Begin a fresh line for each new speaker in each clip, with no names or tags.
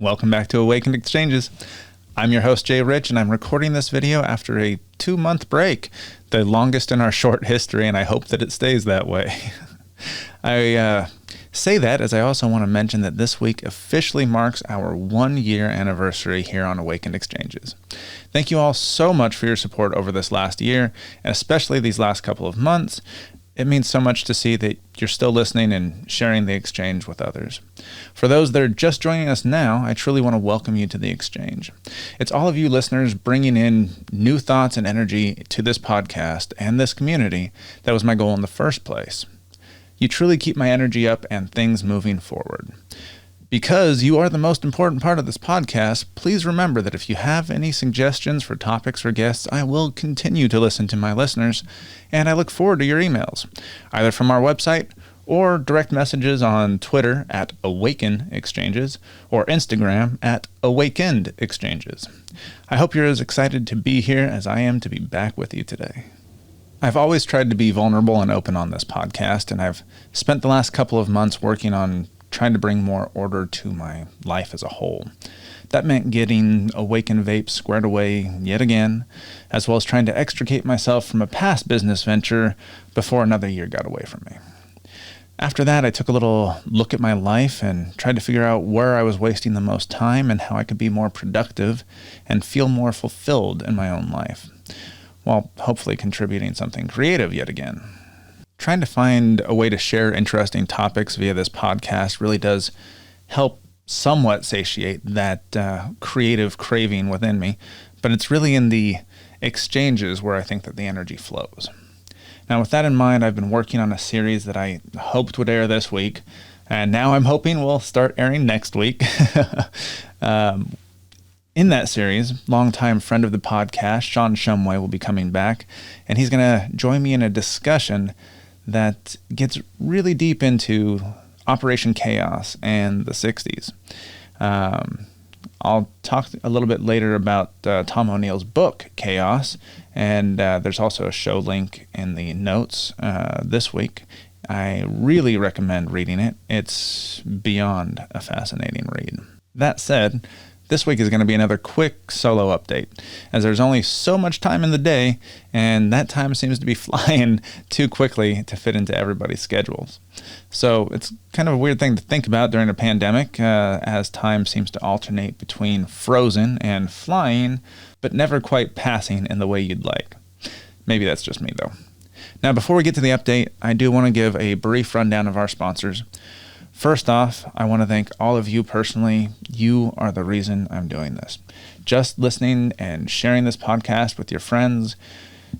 Welcome back to Awakened Exchanges. I'm your host, Jay Rich, and I'm recording this video after a 2-month break, the longest in our short history, and I hope that it stays that way. I say that as I also want to mention that this week officially marks our 1-year anniversary here on Awakened Exchanges. Thank you all so much for your support over this last year, and especially these last couple of months. It means so much to see that you're still listening and sharing the exchange with others. For those that are just joining us now, I truly want to welcome you to the exchange. It's all of you listeners bringing in new thoughts and energy to this podcast and this community that was my goal in the first place. You truly keep my energy up and things moving forward. Because you are the most important part of this podcast, please remember that if you have any suggestions for topics or guests, I will continue to listen to my listeners, and I look forward to your emails, either from our website or direct messages on Twitter at Awaken Exchanges or Instagram at Awakened Exchanges. I hope you're as excited to be here as I am to be back with you today. I've always tried to be vulnerable and open on this podcast, and I've spent the last couple of months working on trying to bring more order to my life as a whole. That meant getting Awakened Vapes squared away yet again, as well as trying to extricate myself from a past business venture before another year got away from me. After that, I took a little look at my life and tried to figure out where I was wasting the most time and how I could be more productive and feel more fulfilled in my own life, while hopefully contributing something creative yet again. Trying to find a way to share interesting topics via this podcast really does help somewhat satiate that creative craving within me, but it's really in the exchanges where I think that the energy flows. Now, with that in mind, I've been working on a series that I hoped would air this week, and now I'm hoping will start airing next week. In that series, longtime friend of the podcast, Shawn Shumway, will be coming back, and he's going to join me in a discussion that gets really deep into Operation Chaos and the 60s. I'll talk a little bit later about Tom O'Neill's book, Chaos, and there's also a show link in the notes this week. I really recommend reading it. It's beyond a fascinating read. That said, this week is going to be another quick solo update, as there's only so much time in the day, and that time seems to be flying too quickly to fit into everybody's schedules. So it's kind of a weird thing to think about during a pandemic, as time seems to alternate between frozen and flying, but never quite passing in the way you'd like. Maybe that's just me, though. Now, before we get to the update, I do want to give a brief rundown of our sponsors. First off, I want to thank all of you personally. You are the reason I'm doing this. Just listening and sharing this podcast with your friends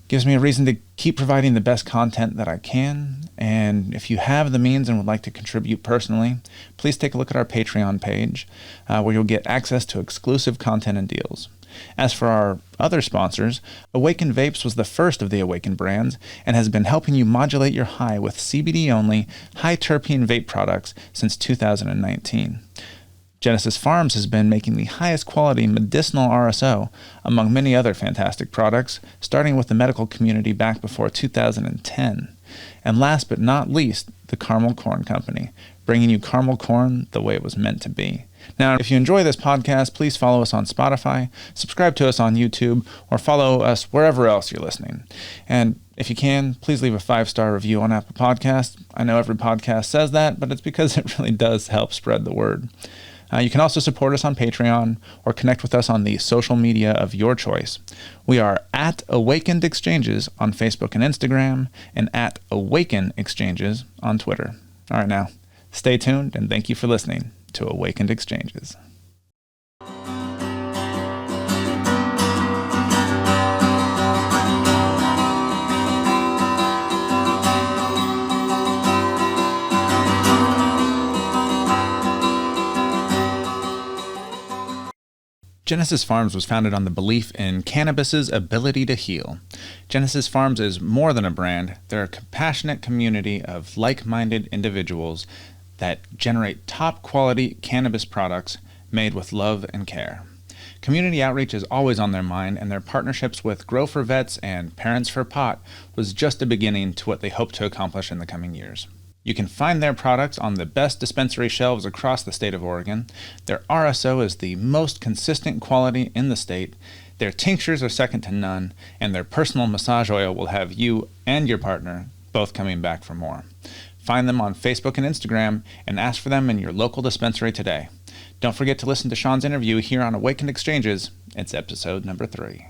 gives me a reason to keep providing the best content that I can. And if you have the means and would like to contribute personally, please take a look at our Patreon page, where you'll get access to exclusive content and deals. As for our other sponsors, Awakened Vapes was the first of the Awakened brands and has been helping you modulate your high with CBD-only, high-terpene vape products since 2019. Genesis Pharms has been making the highest quality medicinal RSO, among many other fantastic products, starting with the medical community back before 2010. And last but not least, the Caramel Corn Company, bringing you caramel corn the way it was meant to be. Now, if you enjoy this podcast, please follow us on Spotify, subscribe to us on YouTube, or follow us wherever else you're listening. And if you can, please leave a 5-star review on Apple Podcasts. I know every podcast says that, but it's because it really does help spread the word. You can also support us on Patreon or connect with us on the social media of your choice. We are at Awakened Exchanges on Facebook and Instagram, and at Awaken Exchanges on Twitter. All right, now, stay tuned, and thank you for listening to Awakened Exchanges. Genesis Pharms was founded on the belief in cannabis's ability to heal. Genesis Pharms is more than a brand. They're a compassionate community of like-minded individuals that generate top-quality cannabis products made with love and care. Community outreach is always on their mind, and their partnerships with Grow for Vets and Parents for Pot was just a beginning to what they hope to accomplish in the coming years. You can find their products on the best dispensary shelves across the state of Oregon. Their RSO is the most consistent quality in the state. Their tinctures are second to none, and their personal massage oil will have you and your partner both coming back for more. Find them on Facebook and Instagram and ask for them in your local dispensary today. Don't forget to listen to Shawn's interview here on Awakened Exchanges. It's episode number 3.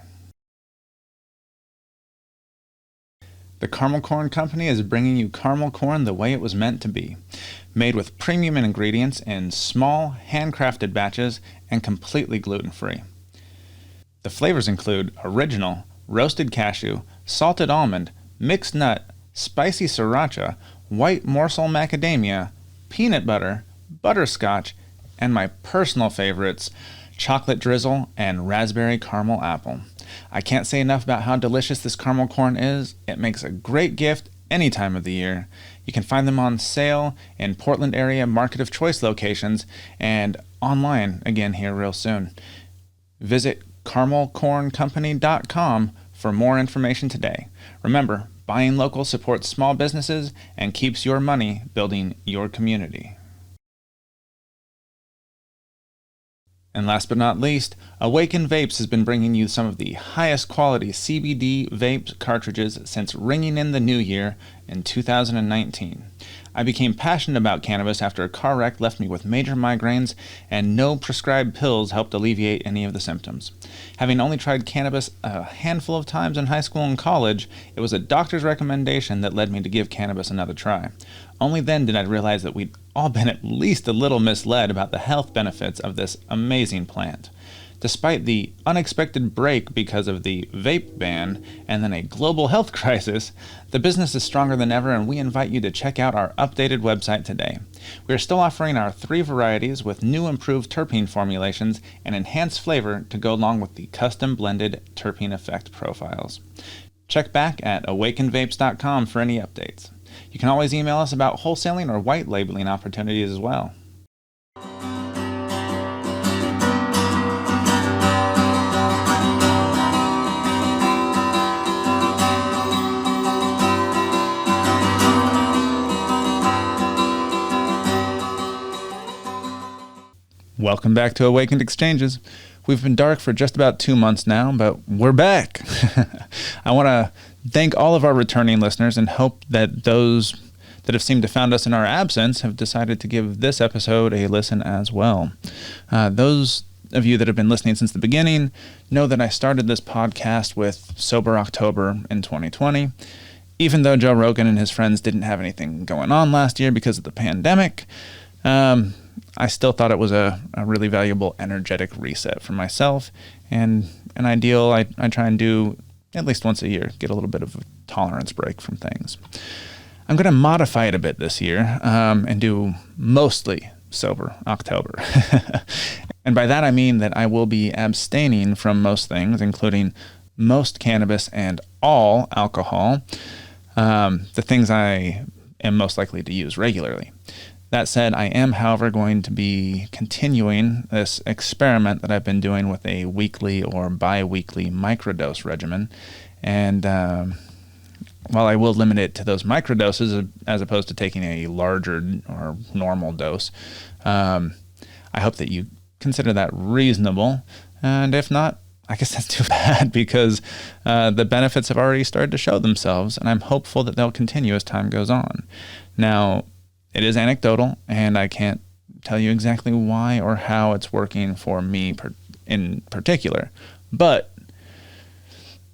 The Caramel Corn Company is bringing you caramel corn the way it was meant to be, made with premium ingredients in small, handcrafted batches and completely gluten-free. The flavors include original, roasted cashew, salted almond, mixed nut, spicy sriracha, white morsel macadamia, peanut butter, butterscotch, and my personal favorites, chocolate drizzle and raspberry caramel apple. I can't say enough about how delicious this caramel corn is. It makes a great gift any time of the year. You can find them on sale in Portland area Market of Choice locations and online again here real soon. Visit caramelcorncompany.com for more information today. Remember, buying local supports small businesses and keeps your money building your community. And last but not least, Awakened Vapes has been bringing you some of the highest quality CBD vape cartridges since ringing in the new year in 2019. I became passionate about cannabis after a car wreck left me with major migraines, and no prescribed pills helped alleviate any of the symptoms. Having only tried cannabis a handful of times in high school and college, it was a doctor's recommendation that led me to give cannabis another try. Only then did I realize that we'd all been at least a little misled about the health benefits of this amazing plant. Despite the unexpected break because of the vape ban and then a global health crisis, the business is stronger than ever, and we invite you to check out our updated website today. We are still offering our 3 varieties with new improved terpene formulations and enhanced flavor to go along with the custom blended terpene effect profiles. Check back at awakenedvapes.com for any updates. You can always email us about wholesaling or white labeling opportunities as well. Welcome back to Awakened Exchanges. We've been dark for just about 2 months now, but we're back. I want to thank all of our returning listeners and hope that those that have seemed to found us in our absence have decided to give this episode a listen as well. Those of you that have been listening since the beginning know that I started this podcast with Sober October in 2020. Even though Joe Rogan and his friends didn't have anything going on last year because of the pandemic, I still thought it was a really valuable energetic reset for myself, and an ideal I try and do at least once a year, get a little bit of a tolerance break from things. I'm going to modify it a bit this year and do mostly Sober October. And by that I mean that I will be abstaining from most things, including most cannabis and all alcohol, the things I am most likely to use regularly. That said, I am, however, going to be continuing this experiment that I've been doing with a weekly or bi-weekly microdose regimen. And while I will limit it to those microdoses as opposed to taking a larger or normal dose, I hope that you consider that reasonable. And if not, I guess that's too bad, because the benefits have already started to show themselves, and I'm hopeful that they'll continue as time goes on. Now, it is anecdotal, and I can't tell you exactly why or how it's working for me in particular, but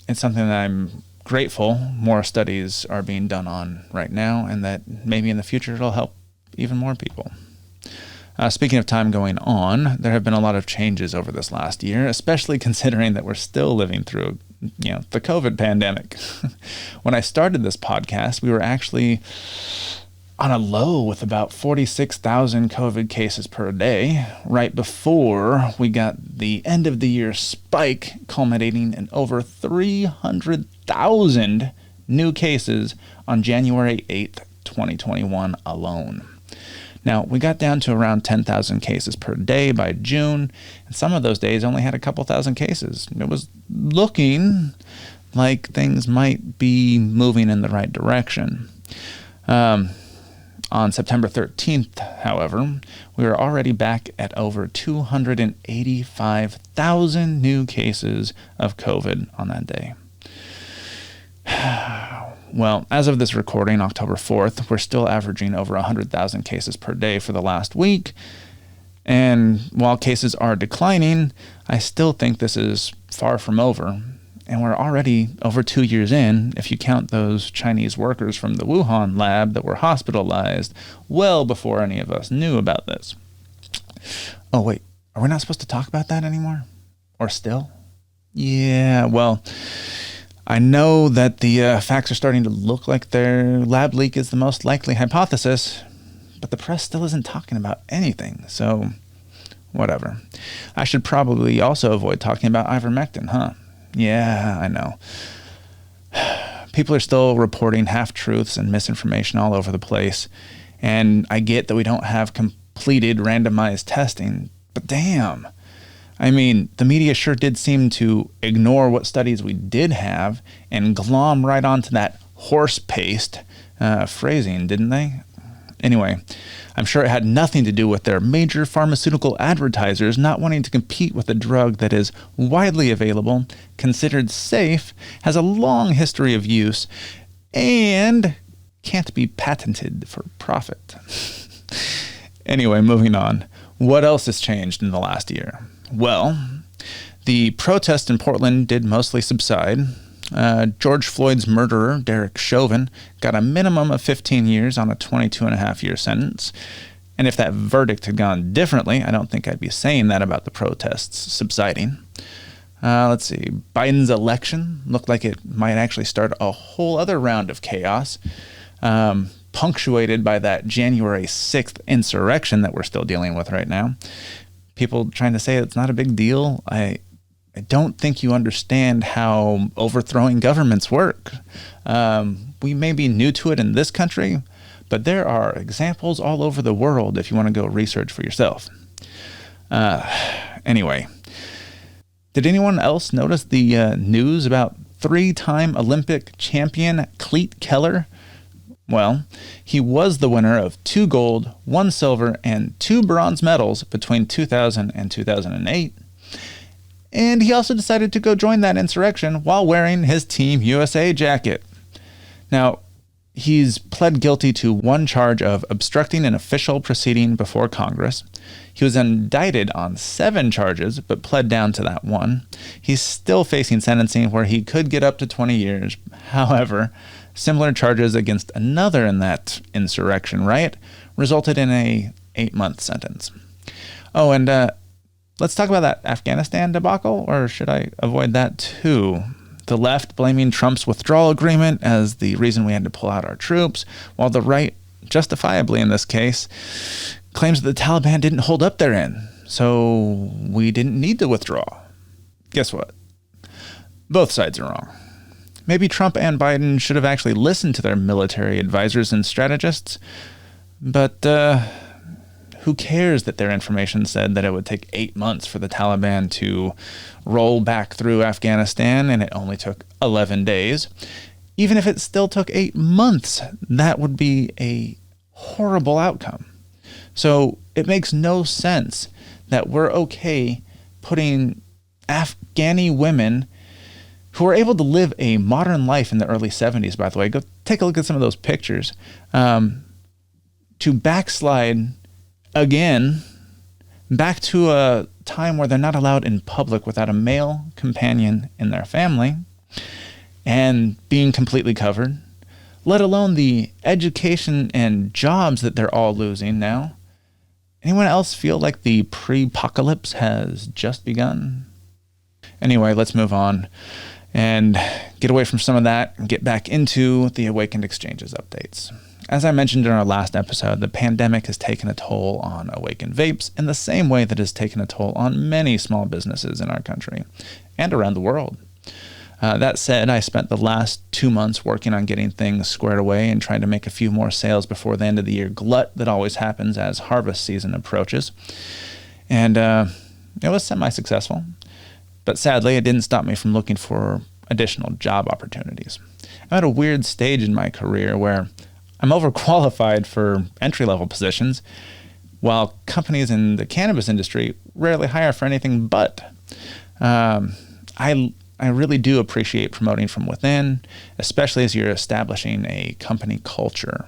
it's something that I'm grateful more studies are being done on right now, and that maybe in the future it'll help even more people. Speaking of time going on, there have been a lot of changes over this last year, especially considering that we're still living through, the COVID pandemic. When I started this podcast, we were actually on a low with about 46,000 COVID cases per day, right before we got the end of the year spike culminating in over 300,000 new cases on January 8th, 2021 alone. Now, we got down to around 10,000 cases per day by June, and some of those days only had a couple thousand cases. It was looking like things might be moving in the right direction. On September 13th, however, we were already back at over 285,000 new cases of COVID on that day. Well, as of this recording, October 4th, we're still averaging over 100,000 cases per day for the last week. And while cases are declining, I still think this is far from over. And we're already over 2 years in, if you count those Chinese workers from the Wuhan lab that were hospitalized well before any of us knew about this. Oh, wait, are we not supposed to talk about that anymore? Or still? Yeah, well, I know that the facts are starting to look like their lab leak is the most likely hypothesis, but the press still isn't talking about anything, so whatever. I should probably also avoid talking about ivermectin, huh? Yeah, I know. People are still reporting half-truths and misinformation all over the place, and I get that we don't have completed randomized testing, but damn. I mean, the media sure did seem to ignore what studies we did have and glom right onto that horse paste phrasing, didn't they? Anyway, I'm sure it had nothing to do with their major pharmaceutical advertisers not wanting to compete with a drug that is widely available, considered safe, has a long history of use, and can't be patented for profit. Anyway, moving on. What else has changed in the last year? Well, the protests in Portland did mostly subside. George Floyd's murderer, Derek Chauvin, got a minimum of 15 years on a 22.5-year sentence. And if that verdict had gone differently, I don't think I'd be saying that about the protests subsiding. Let's see. Biden's election looked like it might actually start a whole other round of chaos, punctuated by that January 6th insurrection that we're still dealing with right now. People trying to say it's not a big deal. I don't think you understand how overthrowing governments work. We may be new to it in this country, but there are examples all over the world if you want to go research for yourself. Anyway, did anyone else notice the news about 3-time Olympic champion Cleat Keller? Well, he was the winner of 2 gold, 1 silver, and 2 bronze medals between 2000 and 2008. And he also decided to go join that insurrection while wearing his Team USA jacket. Now, he's pled guilty to 1 charge of obstructing an official proceeding before Congress. He was indicted on 7 charges, but pled down to that 1. He's still facing sentencing where he could get up to 20 years. However, similar charges against another in that insurrection riot resulted in a 8-month sentence. Oh, and let's talk about that Afghanistan debacle, or should I avoid that too? The left blaming Trump's withdrawal agreement as the reason we had to pull out our troops, while the right, justifiably in this case, claims that the Taliban didn't hold up their end, so we didn't need to withdraw. Guess what? Both sides are wrong. Maybe Trump and Biden should have actually listened to their military advisors and strategists, but who cares that their information said that it would take 8 months for the Taliban to roll back through Afghanistan, and it only took 11 days. Even if it still took 8 months, that would be a horrible outcome. So it makes no sense that we're okay putting Afghani women who were able to live a modern life in the early 70s, by the way, go take a look at some of those pictures, to backslide again back to a time where they're not allowed in public without a male companion in their family and being completely covered, let alone the education and jobs that they're all losing now. Anyone else feel like the pre-pocalypse has just begun? Anyway, let's move on and get away from some of that and get back into the Awakened Exchanges updates. As I mentioned in our last episode, the pandemic has taken a toll on Awakened Vapes in the same way that it has taken a toll on many small businesses in our country and around the world. That said, I spent the last 2 months working on getting things squared away and trying to make a few more sales before the end of the year glut that always happens as harvest season approaches. And it was semi-successful. But sadly, it didn't stop me from looking for additional job opportunities. I'm at a weird stage in my career where I'm overqualified for entry-level positions, while companies in the cannabis industry rarely hire for anything but. I really do appreciate promoting from within, especially as you're establishing a company culture.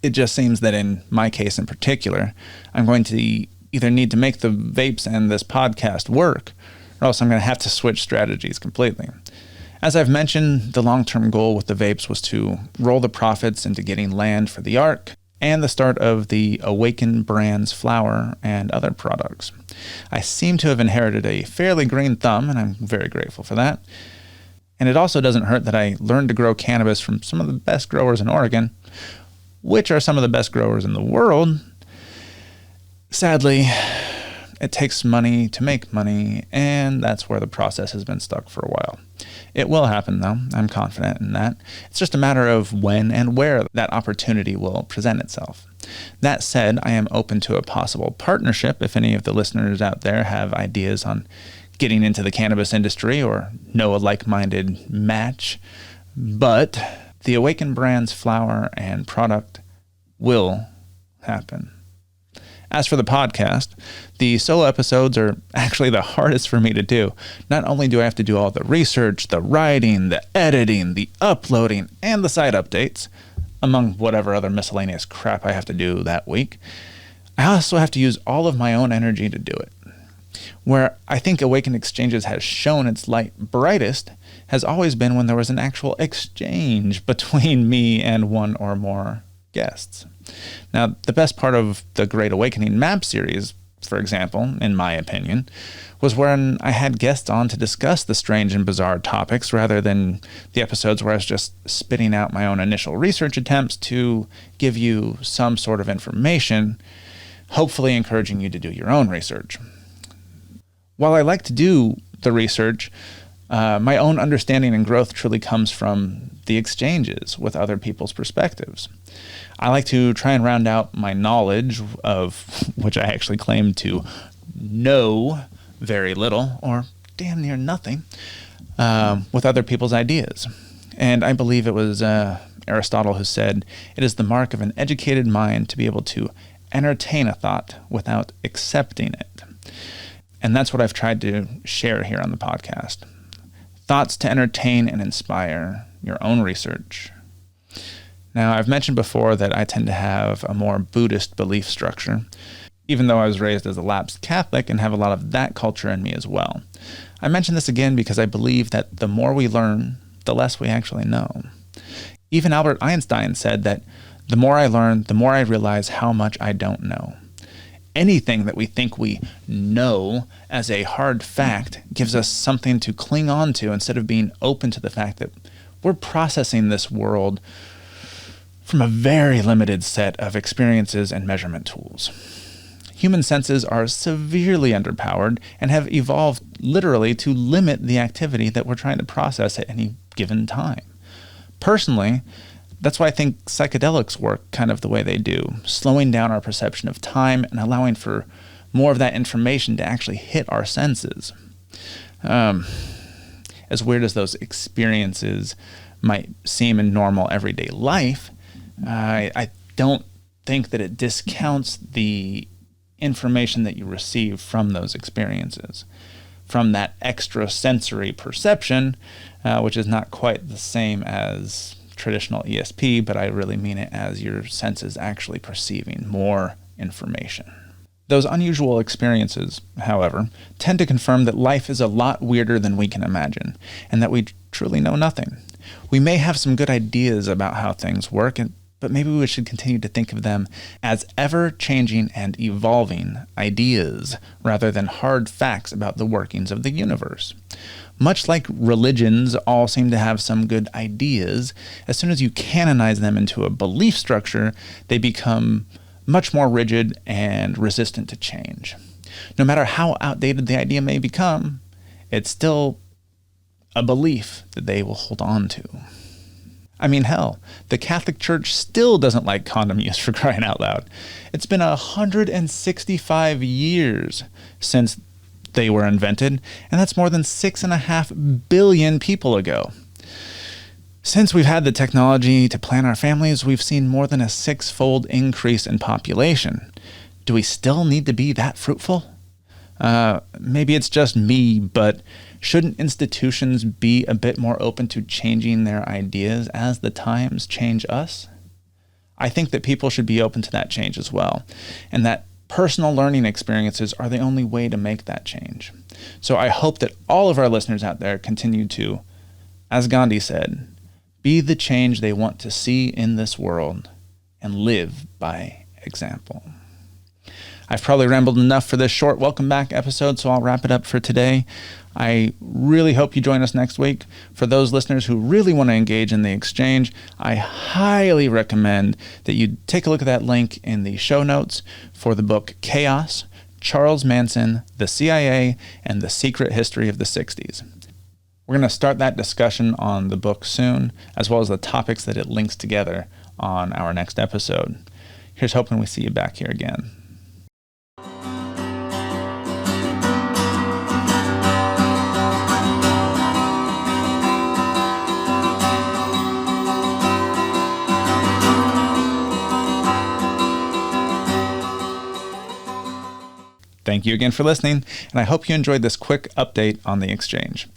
It just seems that in my case in particular, I'm going to either need to make the vapes and this podcast work, or else I'm going to have to switch strategies completely. As I've mentioned, the long-term goal with the vapes was to roll the profits into getting land for the ARC and the start of the Awakened brand's flower and other products. I seem to have inherited a fairly green thumb, and I'm very grateful for that. And it also doesn't hurt that I learned to grow cannabis from some of the best growers in Oregon, which are some of the best growers in the world. Sadly, it takes money to make money, and that's where the process has been stuck for a while. It will happen, though. I'm confident in that. It's just a matter of when and where that opportunity will present itself. That said, I am open to a possible partnership if any of the listeners out there have ideas on getting into the cannabis industry or know a like-minded match. But the Awakened brand's flower and product will happen. As for the podcast, the solo episodes are actually the hardest for me to do. Not only do I have to do all the research, the writing, the editing, the uploading, and the site updates, among whatever other miscellaneous crap I have to do that week, I also have to use all of my own energy to do it. Where I think Awakened Exchanges has shown its light brightest has always been when there was an actual exchange between me and one or more guests. Now, the best part of the Great Awakening map series, for example, in my opinion, was when I had guests on to discuss the strange and bizarre topics rather than the episodes where I was just spitting out my own initial research attempts to give you some sort of information, hopefully encouraging you to do your own research. While I like to do the research, my own understanding and growth truly comes from the exchanges with other people's perspectives. I like to try and round out my knowledge of which I actually claim to know very little or damn near nothing with other people's ideas. And I believe it was Aristotle who said, "It is the mark of an educated mind to be able to entertain a thought without accepting it." And that's what I've tried to share here on the podcast. Thoughts to entertain and inspire your own research. Now, I've mentioned before that I tend to have a more Buddhist belief structure, even though I was raised as a lapsed Catholic and have a lot of that culture in me as well. I mention this again because I believe that the more we learn, the less we actually know. Even Albert Einstein said that the more I learn, the more I realize how much I don't know. Anything that we think we know as a hard fact gives us something to cling on to instead of being open to the fact that we're processing this world from a very limited set of experiences and measurement tools. Human senses are severely underpowered and have evolved literally to limit the activity that we're trying to process at any given time. Personally, that's why I think psychedelics work kind of the way they do, slowing down our perception of time and allowing for more of that information to actually hit our senses. As weird as those experiences might seem in normal everyday life, I don't think that it discounts the information that you receive from those experiences, from that extra sensory perception, which is not quite the same as traditional ESP, but I really mean it as your senses actually perceiving more information. Those unusual experiences, however, tend to confirm that life is a lot weirder than we can imagine, and that we truly know nothing. We may have some good ideas about how things work, but maybe we should continue to think of them as ever-changing and evolving ideas, rather than hard facts about the workings of the universe. Much like religions all seem to have some good ideas, as soon as you canonize them into a belief structure, they become much more rigid and resistant to change. No matter how outdated the idea may become, it's still a belief that they will hold on to. I mean, hell, the Catholic Church still doesn't like condom use, for crying out loud. It's been 165 years since they were invented, and that's more than 6.5 billion people ago. Since we've had the technology to plan our families, we've seen more than a 6-fold increase in population. Do we still need to be that fruitful? Maybe it's just me, but shouldn't institutions be a bit more open to changing their ideas as the times change us? I think that people should be open to that change as well, and that personal learning experiences are the only way to make that change. So I hope that all of our listeners out there continue to, as Gandhi said, be the change they want to see in this world and live by example. I've probably rambled enough for this short welcome back episode, so I'll wrap it up for today. I really hope you join us next week. For those listeners who really want to engage in the exchange, I highly recommend that you take a look at that link in the show notes for the book Chaos, Charles Manson, the CIA, and the Secret History of the 60s. We're going to start that discussion on the book soon, as well as the topics that it links together on our next episode. Here's hoping we see you back here again. Thank you again for listening, and I hope you enjoyed this quick update on the exchange.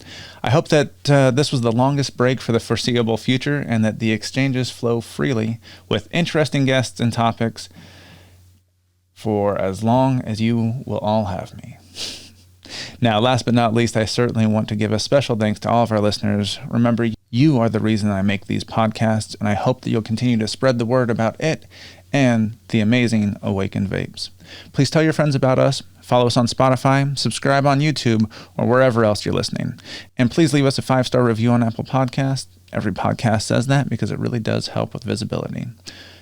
I hope that this was the longest break for the foreseeable future, and that the exchanges flow freely with interesting guests and topics for as long as you will all have me. Now, last but not least, I certainly want to give a special thanks to all of our listeners. Remember, you are the reason I make these podcasts, and I hope that you'll continue to spread the word about it and the amazing Awakened Vapes. Please tell your friends about us, follow us on Spotify, subscribe on YouTube, or wherever else you're listening. And please leave us a 5-star review on Apple Podcasts. Every podcast says that because it really does help with visibility.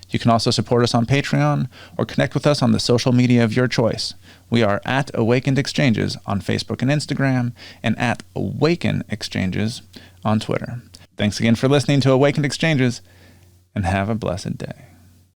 You can also support us on Patreon or connect with us on the social media of your choice. We are at Awakened Exchanges on Facebook and Instagram, and at Awaken Exchanges on Twitter. Thanks again for listening to Awakened Exchanges, and have a blessed day.